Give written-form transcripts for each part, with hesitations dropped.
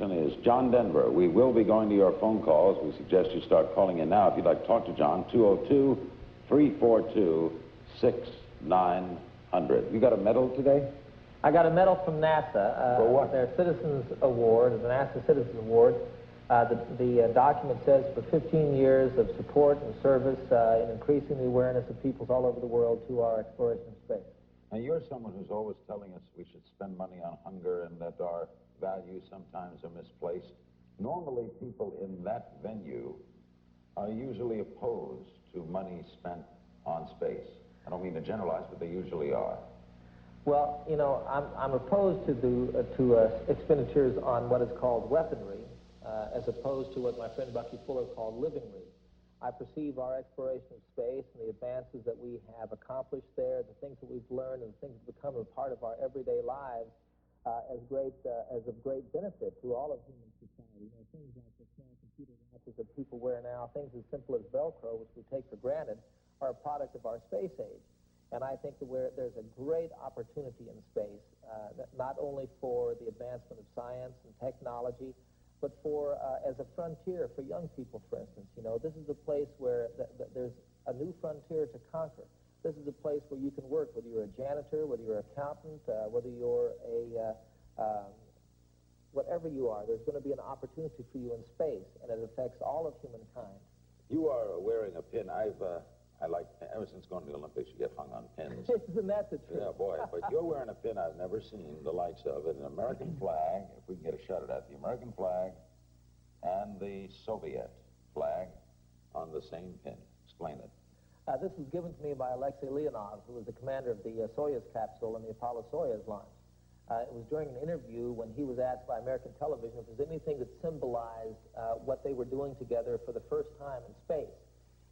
Washington is John Denver. We will be going to your phone calls. We suggest you start calling in now if you'd like to talk to John. 202-342-6900. You got a medal today? I got a medal from NASA. For what? Their Citizens Award, the NASA Citizens Award. The document says for 15 years of support and service in increasing the awareness of peoples all over the world to our exploration of space. Now, you're someone who's always telling us we should spend money on hunger and that our values sometimes are misplaced. Normally, people in that venue are usually opposed to money spent on space. I don't mean to generalize, but they usually are. Well, you know, I'm opposed to expenditures on what is called weaponry, as opposed to what my friend Bucky Fuller called livingry. I perceive our exploration of space and the advances that we have accomplished there, the things that we've learned and the things that become a part of our everyday lives as of great benefit to all of human society. You know, things like the small computer watches that people wear now, things as simple as Velcro, which we take for granted, are a product of our space age. And I think that there's a great opportunity in space, not only for the advancement of science and technology, but for as a frontier for young people, for instance. You know, this is a place where there's a new frontier to conquer. This is a place where you can work, whether you're a janitor, whether you're an accountant, whether you're whatever you are. There's going to be an opportunity for you in space, and it affects all of humankind. You are wearing a pin. I like, ever since going to the Olympics, you get hung on pins. Isn't that the truth? Yeah, boy, but you're wearing a pin I've never seen the likes of. An American flag, if we can get a shot at that, the American flag and the Soviet flag on the same pin. Explain it. This was given to me by Alexei Leonov, who was the commander of the Soyuz capsule and the Apollo-Soyuz launch. It was during an interview when he was asked by American television if there's anything that symbolized what they were doing together for the first time in space.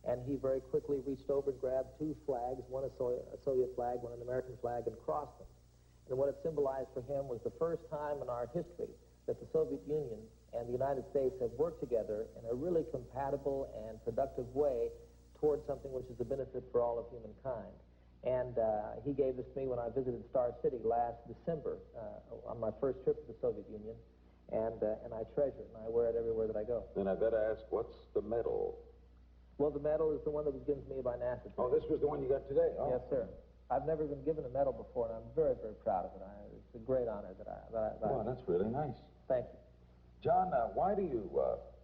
And he very quickly reached over and grabbed two flags, one a Soviet flag, one an American flag, and crossed them. And what it symbolized for him was the first time in our history that the Soviet Union and the United States have worked together in a really compatible and productive way towards something which is a benefit for all of humankind. And he gave this to me when I visited Star City last December on my first trip to the Soviet Union, and I treasure it, and I wear it everywhere that I go. Then I better ask, what's the medal? Well, the medal is the one that was given to me by NASA today. Oh, this was the one you got today? Oh. Yes, sir. I've never been given a medal before, and I'm very, very proud of it. It's a great honor that Well, that's really nice. Thank you. John, why do you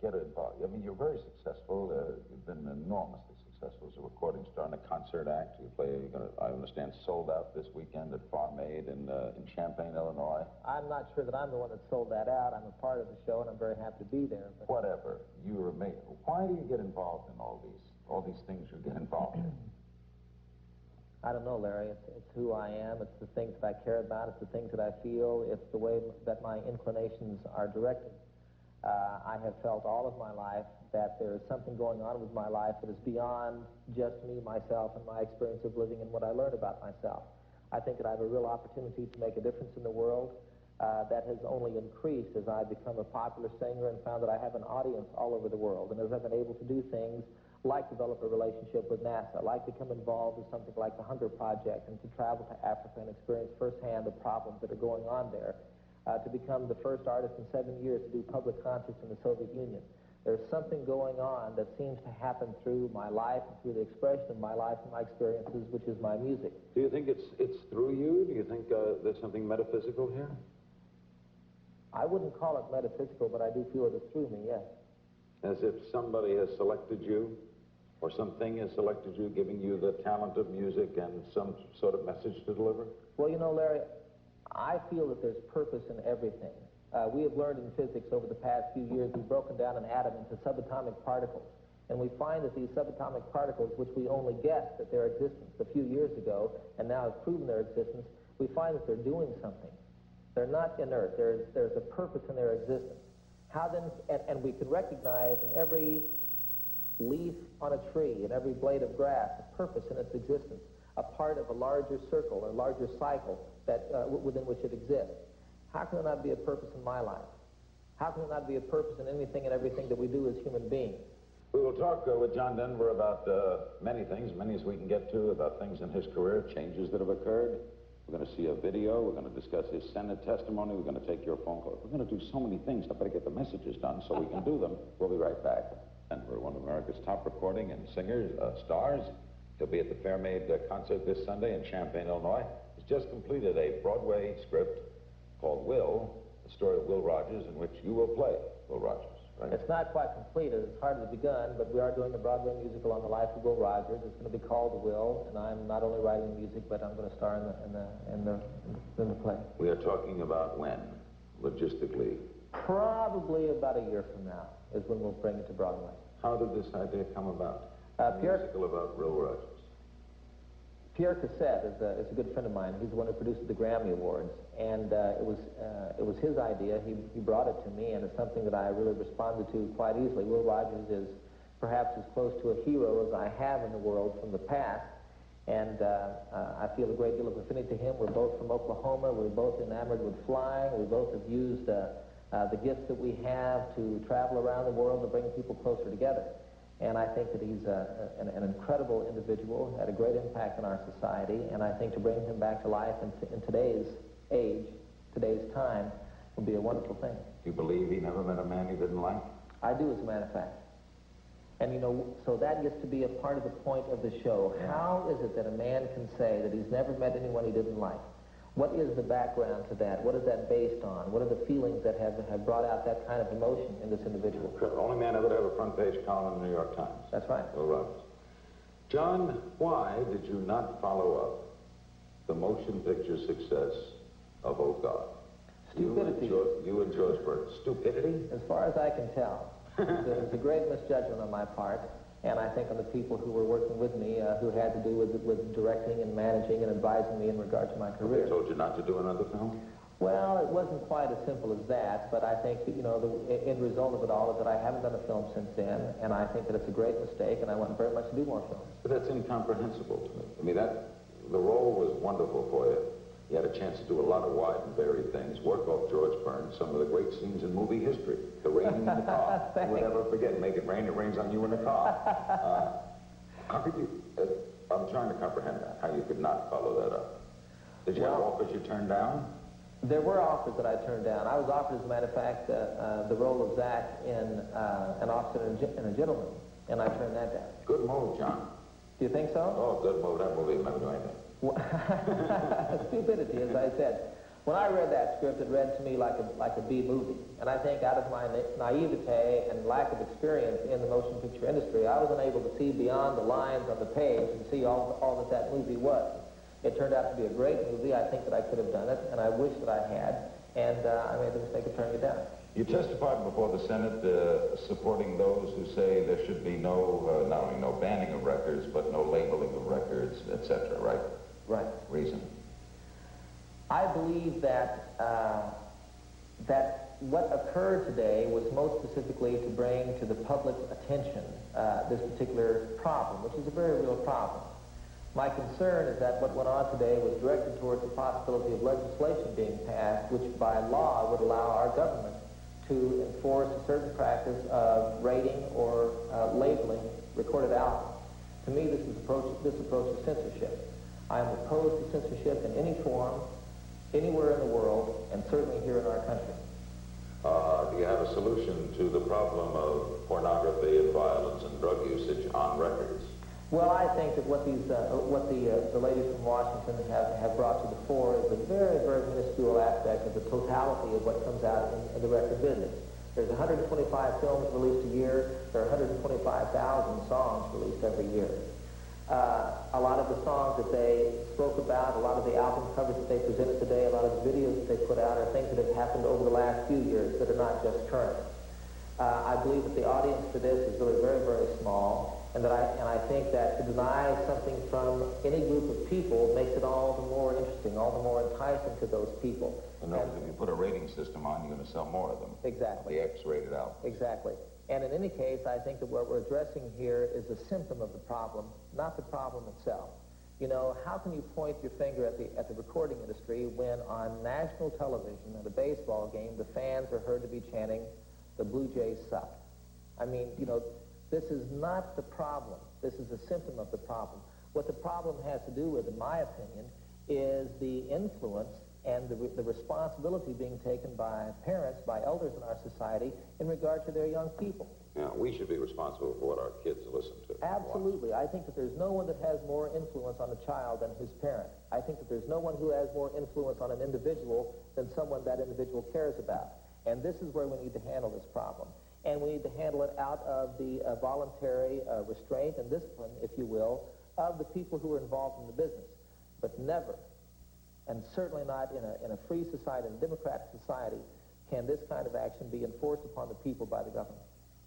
get involved? I mean, you're very successful. You've been enormously successful as a recording star and a concert act. You're going to, I understand, sold out this weekend at Farm Aid in Champaign, Illinois. I'm not sure that I'm the one that sold that out. I'm a part of the show, and I'm very happy to be there. But whatever. You were made. Why do you get involved in all these things you get involved in? I don't know, Larry. It's who I am. It's the things that I care about. It's the things that I feel. It's the way that my inclinations are directed. I have felt all of my life that there is something going on with my life that is beyond just me, myself, and my experience of living and what I learned about myself. I think that I have a real opportunity to make a difference in the world. That has only increased as I've become a popular singer and found that I have an audience all over the world. And as I've been able to do things like develop a relationship with NASA, like become involved with something like the Hunger Project, and to travel to Africa and experience firsthand the problems that are going on there, to become the first artist in 7 years to do public concerts in the Soviet Union. There's something going on that seems to happen through my life, through the expression of my life and my experiences, which is my music. Do you think it's through you? Do you think there's something metaphysical here? I wouldn't call it metaphysical, but I do feel it is through me, yes. As if somebody has selected you, or something has selected you, giving you the talent of music and some sort of message to deliver? Well, you know, Larry, I feel that there's purpose in everything. We have learned in physics over the past few years, we've broken down an atom into subatomic particles. And we find that these subatomic particles, which we only guessed at their existence a few years ago, and now have proven their existence, we find that they're doing something. They're not inert. There's a purpose in their existence. How then, and we can recognize in every leaf on a tree, in every blade of grass, a purpose in its existence, a part of a larger circle or larger cycle that within which it exists. How can there not be a purpose in my life? How can there not be a purpose in anything and everything that we do as human beings? We will talk with John Denver about many things, many as we can get to, about things in his career, changes that have occurred. We're going to see a video. We're going to discuss his Senate testimony. We're going to take your phone call. We're going to do so many things. I better get the messages done so we can do them. We'll be right back. And we're one of America's top recording and singers, stars. He'll be at the Fairmaid concert this Sunday in Champaign, Illinois. He's just completed a Broadway script called Will, the story of Will Rogers, in which you will play Will Rogers. Right. It's not quite completed. It's hardly begun, but we are doing a Broadway musical on the life of Will Rogers. It's going to be called Will, and I'm not only writing the music, but I'm going to star in the play. We are talking about when, logistically? Probably about a year from now is when we'll bring it to Broadway. How did this idea come about? Musical about Will Rogers. Pierre Cassette is a good friend of mine. He's the one who produced the Grammy Awards, and it was his idea. He brought it to me, and it's something that I really responded to quite easily. Will Rogers is perhaps as close to a hero as I have in the world from the past, and I feel a great deal of affinity to him. We're both from Oklahoma. We're both enamored with flying. We both have used the gifts that we have to travel around the world to bring people closer together. And I think that he's an incredible individual, had a great impact on our society, and I think to bring him back to life in today's age, today's time, would be a wonderful thing. You believe he never met a man he didn't like? I do, as a matter of fact. And, you know, so that gets to be a part of the point of the show. Yeah. How is it that a man can say that he's never met anyone he didn't like? What is the background to that? What is that based on? What are the feelings that have brought out that kind of emotion in this individual? The only man ever to have a front page column in the New York Times. That's right. Will Rogers. John, why did you not follow up the motion picture success of Oh God? Stupidity. You and George Burns. Stupidity? As far as I can tell. It was a great misjudgment on my part, and I think on the people who were working with me, who had to do with directing and managing and advising me in regard to my career. They told you not to do another film? Well, it wasn't quite as simple as that, but I think that, you know, the end result of it all is that I haven't done a film since then, and I think that it's a great mistake, and I want very much to do more films. But that's incomprehensible to me. I mean, the role was wonderful for you. You had a chance to do a lot of wide and varied things, work off George Burns, some of the great scenes in movie history. The raining in the car. You would never forget, Make It Rain, It Rains on You in the Car. How could you, I'm trying to comprehend that, how you could not follow that up. Did you have offers you turned down? There were offers that I turned down. I was offered, as a matter of fact, the role of Zach in An Officer and a Gentleman, and I turned that down. Good move, John. Do you think so? Oh, good move. That movie will never do anything. Stupidity, as I said. When I read that script, it read to me like a B movie. And I think out of my naivete and lack of experience in the motion picture industry, I was unable to see beyond the lines on the page and see all that movie was. It turned out to be a great movie. I think that I could have done it, and I wish that I had. And I made the mistake of turning it down. You testified before the Senate supporting those who say there should be no, not only no banning of records, but no labeling of records, etc., right? Right. Reason? I believe that that what occurred today was most specifically to bring to the public's attention this particular problem, which is a very real problem. My concern is that what went on today was directed towards the possibility of legislation being passed, which by law would allow our government to enforce a certain practice of rating or labeling recorded albums. To me, this approach is censorship. I am opposed to censorship in any form, anywhere in the world, and certainly here in our country. Do you have a solution to the problem of pornography and violence and drug usage on records? Well, I think that what the ladies from Washington have brought to the fore is a very, very minuscule aspect of the totality of what comes out in the record business. There's 125 films released a year. There are 125,000 songs released every year. A lot of the songs that they spoke about, a lot of the album covers that they presented today, a lot of the videos that they put out are things that have happened over the last few years that are not just current. I believe that the audience for this is really very, very small, and I think that to deny something from any group of people makes it all the more interesting, all the more enticing to those people. In other words, if you put a rating system on, you're going to sell more of them. Exactly. The X-rated albums. Exactly. And in any case, I think that what we're addressing here is a symptom of the problem, not the problem itself. You know, how can you point your finger at the recording industry when on national television at a baseball game the fans are heard to be chanting, "The Blue Jays suck"? I mean, you know, this is not the problem. This is a symptom of the problem. What the problem has to do with, in my opinion, is the influence and the responsibility being taken by parents, by elders in our society in regard to their young people. Yeah, we should be responsible for what our kids listen to. Absolutely. I think that there's no one that has more influence on a child than his parent. I think that there's no one who has more influence on an individual than someone that individual cares about. And this is where we need to handle this problem. And we need to handle it out of the voluntary restraint and discipline, if you will, of the people who are involved in the business. But never, and certainly not in a free society, in a democratic society, can this kind of action be enforced upon the people by the government.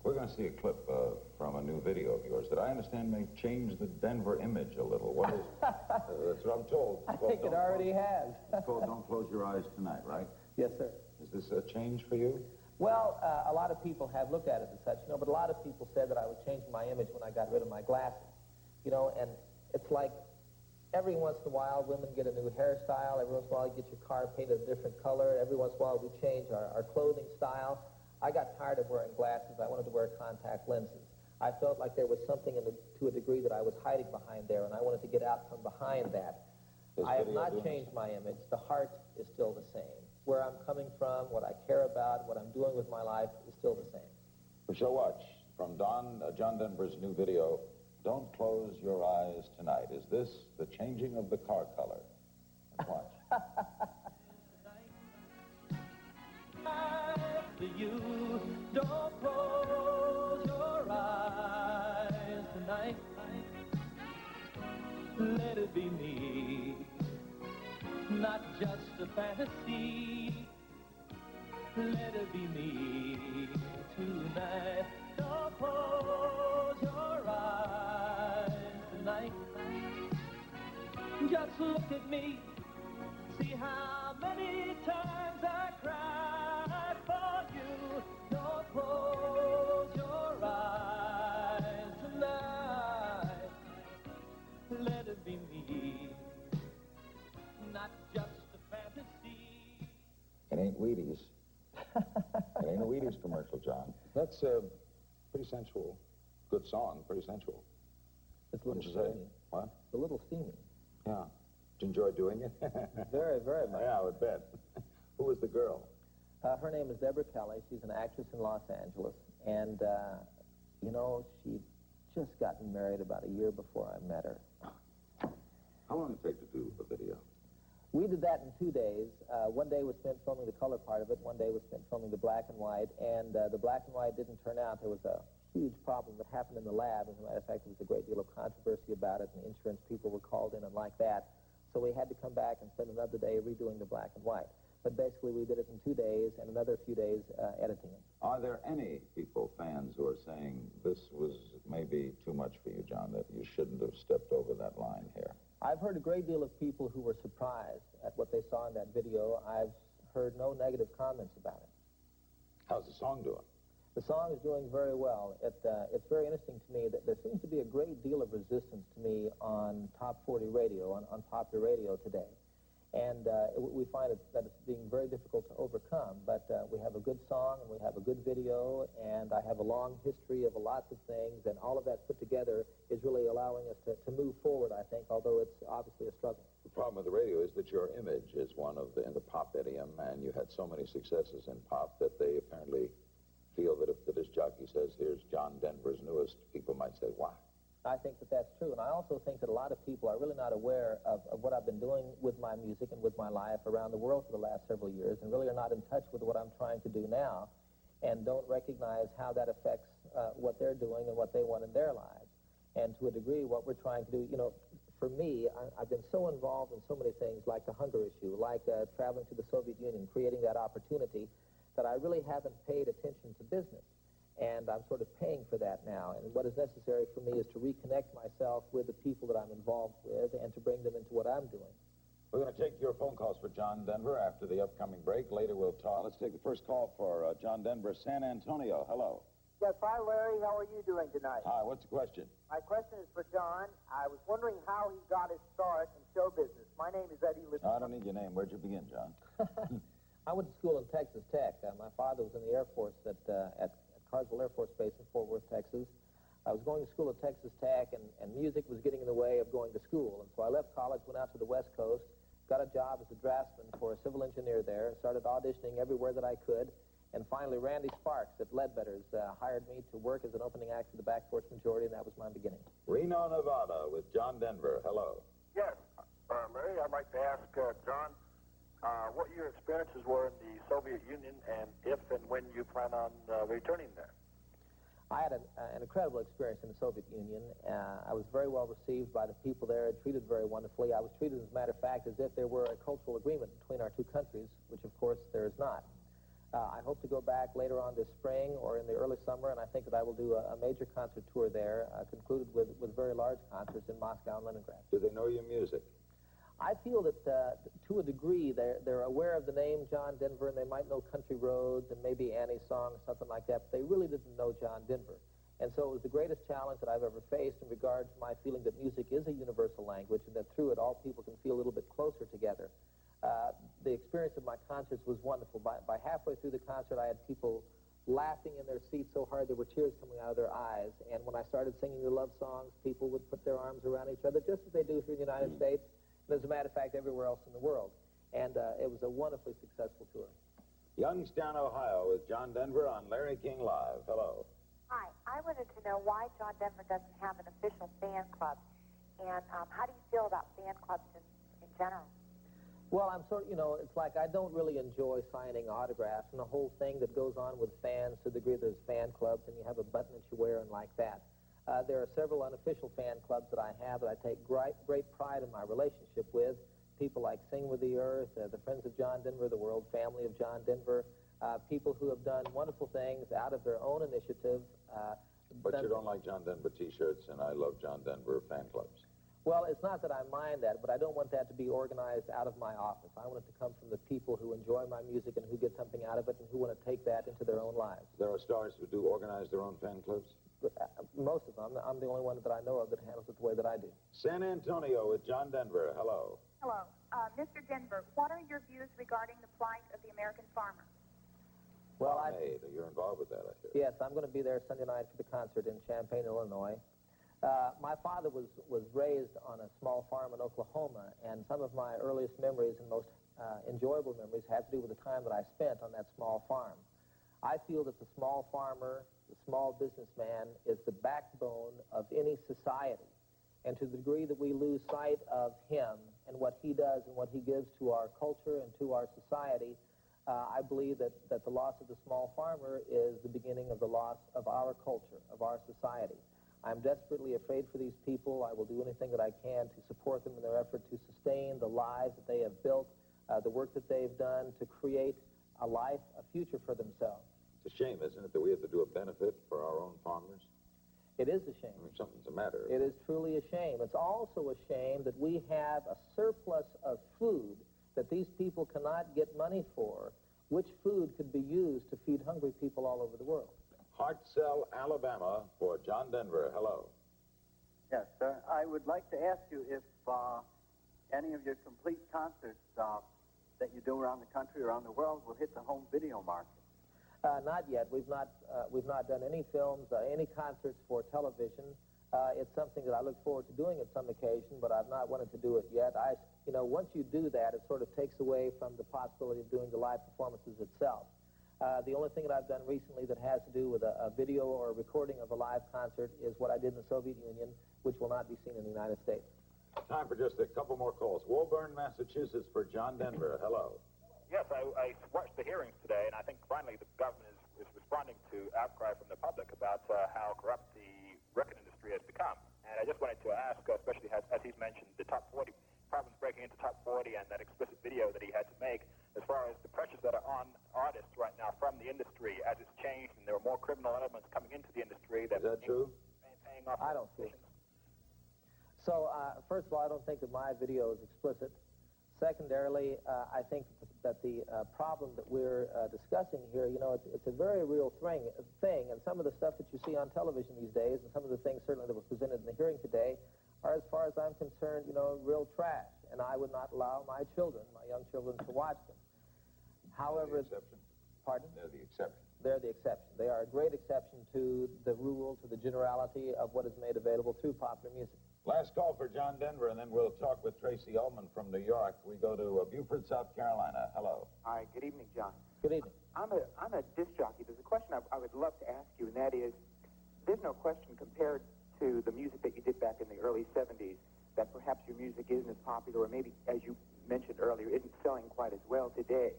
We're going to see a clip from a new video of yours that I understand may change the Denver image a little. What is that's what I'm told. I think it already has. It's called Don't Close Your Eyes Tonight, right? Yes, sir. Is this a change for you? Well, a lot of people have looked at it as such, but a lot of people said that I was changing my image when I got rid of my glasses. And it's like every once in a while women get a new hairstyle, every once in a while you get your car painted a different color, every once in a while we change our clothing style. I got tired of wearing glasses. I wanted to wear contact lenses. I felt like there was something to a degree that I was hiding behind there, and I wanted to get out from behind that. I have not changed my image. The heart is still the same. Where I'm coming from, what I care about, what I'm doing with my life is still the same. We shall watch from John Denver's new video, Don't Close Your Eyes Tonight. Is this the changing of the car color? Let's watch. You don't close your eyes tonight. Let it be me, not just a fantasy. Let it be me tonight. Don't close your eyes tonight. Just look at me, see how many times I cried for you. Don't close your eyes tonight. Let it be me, not just a fantasy. It ain't Wheaties. It ain't a Wheaties commercial, John. That's pretty sensual. Good song, pretty sensual. It's a little Wouldn't you say? steamy. What? It's a little steamy. Yeah. Did you enjoy doing it? Very, very much. Yeah, I would bet. Who was the girl? Her name is Deborah Kelly. She's an actress in Los Angeles. And, she'd just gotten married about a year before I met her. How long did it take to do a video? We did that in 2 days. One day was spent filming the color part of it. One day was spent filming the black and white. And the black and white didn't turn out. There was a huge problem that happened in the lab. As a matter of fact, there was a great deal of controversy about it, and insurance people were called in and like that. So we had to come back and spend another day redoing the black and white. But basically, we did it in 2 days and another few days editing it. Are there any people, fans, who are saying this was maybe too much for you, John, that you shouldn't have stepped over that line here? I've heard a great deal of people who were surprised at what they saw in that video. I've heard no negative comments about it. How's the song doing? The song is doing very well. It's very interesting to me that there seems to be a great deal of resistance to me on top 40 radio, on popular radio today. And we find that it's being very difficult to overcome. But we have a good song, and we have a good video, and I have a long history of lots of things, and all of that put together is really allowing us to move forward, I think, although it's obviously a struggle. The problem with the radio is that your image is one of in the pop idiom, and you had so many successes in pop that they apparently feel that if the disc jockey says, here's John Denver's newest, people might say, wow. I think that that's true, and I also think that a lot of people are really not aware of what I've been doing with my music and with my life around the world for the last several years, and really are not in touch with what I'm trying to do now, and don't recognize how that affects what they're doing and what they want in their lives. And to a degree, what we're trying to do, for me, I've been so involved in so many things, like the hunger issue, like traveling to the Soviet Union, creating that opportunity, that I really haven't paid attention to business. And I'm sort of paying for that now. And what is necessary for me is to reconnect myself with the people that I'm involved with and to bring them into what I'm doing. We're going to take your phone calls for John Denver after the upcoming break. Later we'll talk. Let's take the first call for John Denver, San Antonio. Hello. Yes, hi, Larry. How are you doing tonight? Hi, what's the question? My question is for John. I was wondering how he got his start in show business. My name is Eddie Little. I don't need your name. Where'd you begin, John? I went to school in Texas Tech. My father was in the Air Force at Carswell Air Force Base in Fort Worth, Texas. I was going to school at Texas Tech, and music was getting in the way of going to school. And so I left college, went out to the West Coast, that Ledbetter's hired me to work as an opening act for the Back Porch Majority, and that was my beginning. Reno, Nevada, with John Denver. Hello. Yes, Mary, I'd like to ask John what your experiences were in the Soviet Union and if and when you plan on returning there. I had an incredible experience in the Soviet Union. I was very well received by the people there, treated very wonderfully. I was treated, as a matter of fact, as if there were a cultural agreement between our two countries, which, of course, there is not. I hope to go back later on this spring or in the early summer, and I think that I will do a major concert tour there, concluded with very large concerts in Moscow and Leningrad. Do they know your music? I feel that, to a degree, they're aware of the name John Denver, and they might know Country Roads and maybe Annie's Song or something like that, but they really didn't know John Denver. And so it was the greatest challenge that I've ever faced in regard to my feeling that music is a universal language and that through it all people can feel a little bit closer together. The experience of my concerts was wonderful. By halfway through the concert, I had people laughing in their seats so hard there were tears coming out of their eyes. And when I started singing the love songs, people would put their arms around each other, just as they do here in the United States. As a matter of fact, everywhere else in the world. And it was a wonderfully successful tour. Youngstown, Ohio, with John Denver on Larry King Live. Hello. Hi. I wanted to know why John Denver doesn't have an official fan club. And how do you feel about fan clubs in general? Well, I'm sort of, it's like I don't really enjoy signing autographs and the whole thing that goes on with fans to the degree there's fan clubs and you have a button that you wear and like that. There are several unofficial fan clubs that I have that I take great pride in my relationship with. People like Sing with the Earth, the Friends of John Denver, the World Family of John Denver, people who have done wonderful things out of their own initiative. But you don't like John Denver T-shirts and I Love John Denver fan clubs. Well, it's not that I mind that, but I don't want that to be organized out of my office. I want it to come from the people who enjoy my music and who get something out of it and who want to take that into their own lives. There are stars who do organize their own fan clubs? Most of them. I'm the only one that I know of that handles it the way that I do. San Antonio with John Denver. Hello. Hello. Mr. Denver, what are your views regarding the plight of the American farmer? Well, you're involved with that, I hear. Yes, I'm going to be there Sunday night for the concert in Champaign, Illinois. My father was raised on a small farm in Oklahoma, and some of my earliest memories and most enjoyable memories have to do with the time that I spent on that small farm. I feel that the small farmer, the small businessman, is the backbone of any society. And to the degree that we lose sight of him and what he does and what he gives to our culture and to our society, I believe that the loss of the small farmer is the beginning of the loss of our culture, of our society. I'm desperately afraid for these people. I will do anything that I can to support them in their effort to sustain the lives that they have built, the work that they've done to create a life, a future for themselves. It's a shame, isn't it, that we have to do a benefit for our own farmers? It is a shame. I mean, something's the matter. It is truly a shame. It's also a shame that we have a surplus of food that these people cannot get money for, which food could be used to feed hungry people all over the world. Hartselle, Alabama, for John Denver. Hello. Yes, sir. I would like to ask you if any of your complete concerts that you do around the country, around the world, will hit the home video market. Not yet. We've not done any films, any concerts for television. It's something that I look forward to doing at some occasion, but I've not wanted to do it yet. Once you do that, it sort of takes away from the possibility of doing the live performances itself. The only thing that I've done recently that has to do with a video or a recording of a live concert is what I did in the Soviet Union, which will not be seen in the United States. Time for just a couple more calls. Woburn, Massachusetts, for John Denver. Hello. Yes, I watched the hearings today, and I think finally the government is responding to outcry from the public about how corrupt the record industry has become. And I just wanted to ask, especially as he's mentioned, the top 40, problems breaking into top 40 and that explicit video that he had to make, as far as the pressures that are on artists right now from the industry as it's changed and there are more criminal elements coming into the industry. Is that true? Paying off. I don't think so. First of all, I don't think that my video is explicit. Secondarily, I think that the problem that we're discussing here, it's a very real thing, and some of the stuff that you see on television these days, and some of the things certainly that were presented in the hearing today, are, as far as I'm concerned, real trash, and I would not allow my young children, to watch them. However, They're the exception. Pardon? They're the exception. They're the exception. They are a great exception to the rule, to the generality of what is made available through popular music. Last call for John Denver, and then we'll talk with Tracy Ullman from New York. We go to Beaufort, South Carolina. Hello. Hi, good evening, John. Good evening. I'm a disc jockey. There's a question I would love to ask you, and that is, there's no question compared to the music that you did back in the early 70s that perhaps your music isn't as popular, or maybe, as you mentioned earlier, isn't selling quite as well today.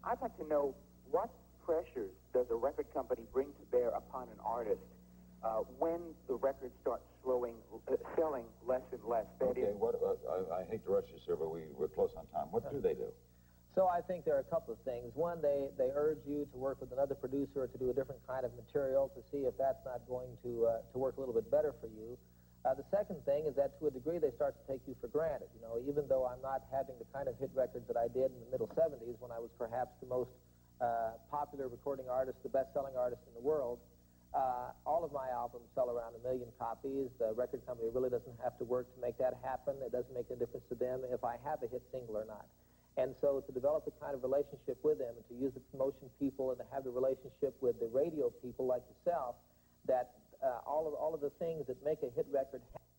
I'd like to know, what pressures does a record company bring to bear upon an artist when the records start selling less and less? Okay, I hate to rush you, sir, but we're close on time. What do they do? So I think there are a couple of things. One, they urge you to work with another producer to do a different kind of material to see if that's not going to work a little bit better for you. The second thing is that to a degree they start to take you for granted. You know, even though I'm not having the kind of hit records that I did in the middle 70s when I was perhaps the most popular recording artist, the best-selling artist in the world, all of my albums sell around 1 million copies. The record company really doesn't have to work to make that happen. It doesn't make a difference to them if I have a hit single or not. And so to develop the kind of relationship with them and to use the promotion people and to have the relationship with the radio people like yourself, that all of the things that make a hit record happen